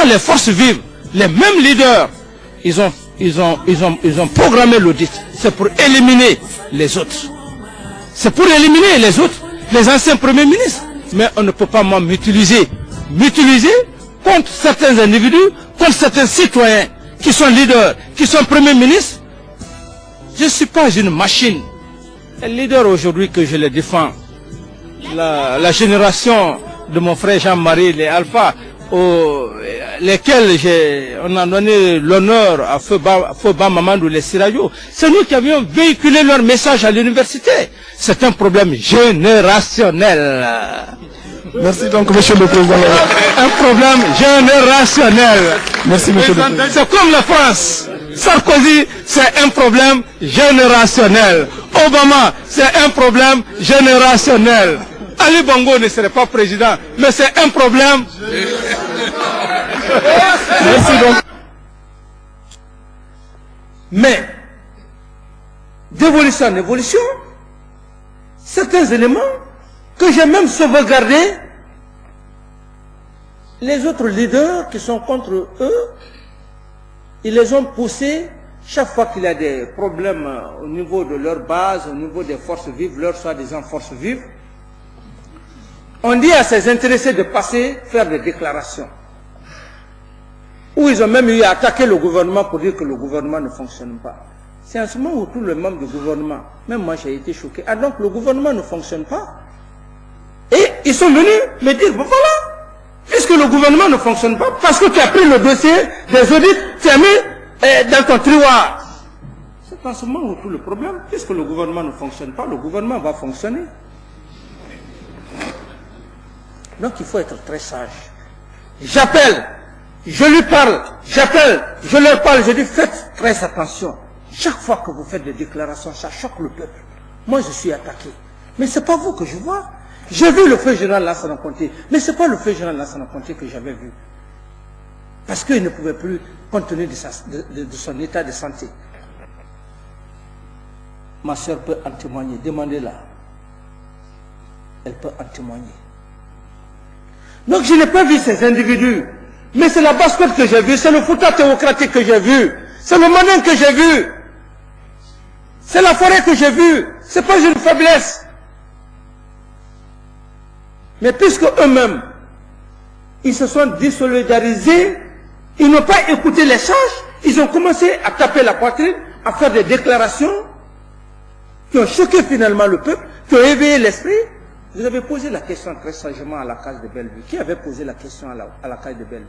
ça, les forces vives, les mêmes leaders, ils ont programmé l'audit. C'est pour éliminer les autres. C'est pour éliminer les autres, les anciens premiers ministres. Mais on ne peut pas m'utiliser contre certains individus, contre certains citoyens qui sont leaders, qui sont premiers ministres. Je ne suis pas une machine. Les leaders aujourd'hui que je les défends, la génération de mon frère Jean-Marie, les Alpha, lesquels on a donné l'honneur à Feuba Mamadou, les Sirayo, c'est nous qui avions véhiculé leur message à l'université. C'est un problème générationnel. Merci donc, monsieur le président. Un problème générationnel. Merci, monsieur le président. C'est comme la France. Sarkozy, c'est un problème générationnel. Obama, c'est un problème générationnel. Ali Bongo ne serait pas président, mais c'est un problème. Merci donc. Mais, d'évolution en évolution, certains éléments que j'ai même sauvegardés, les autres leaders qui sont contre eux, ils les ont poussés chaque fois qu'il y a des problèmes au niveau de leur base, au niveau des forces vives, leur soi-disant forces vives. On dit à ces intéressés de passer, faire des déclarations. Où ils ont même eu à attaquer le gouvernement pour dire que le gouvernement ne fonctionne pas. C'est en ce moment où tous les membres du gouvernement, même moi j'ai été choqué. Ah donc le gouvernement ne fonctionne pas. Et ils sont venus me dire, bon voilà, puisque le gouvernement ne fonctionne pas, parce que tu as pris le dossier des audits, tu as mis dans ton tiroir. C'est en ce moment où tout le problème, puisque le gouvernement ne fonctionne pas, le gouvernement va fonctionner. Donc il faut être très sage. J'appelle, je lui parle, j'appelle, je leur parle, je dis faites très attention. Chaque fois que vous faites des déclarations, ça choque le peuple. Moi je suis attaqué. Mais c'est pas vous que je vois. J'ai vu le feu général Lansana Conté, mais c'est pas le feu général Lansana Conté que j'avais vu. Parce qu'il ne pouvait plus, compte tenu de son état de santé. Ma soeur peut en témoigner, demandez-la. Elle peut en témoigner. Donc je n'ai pas vu ces individus, mais c'est la basket que j'ai vue, c'est le Fouta théocratique que j'ai vu, c'est le Manin que j'ai vu, c'est la forêt que j'ai vue, c'est pas une faiblesse. Mais puisque eux-mêmes, ils se sont désolidarisés, ils n'ont pas écouté les sages, ils ont commencé à taper la poitrine, à faire des déclarations qui ont choqué finalement le peuple, qui ont éveillé l'esprit. Vous avez posé la question très sagement à la case de Bellevue. Qui avait posé la question à la case de Bellevue?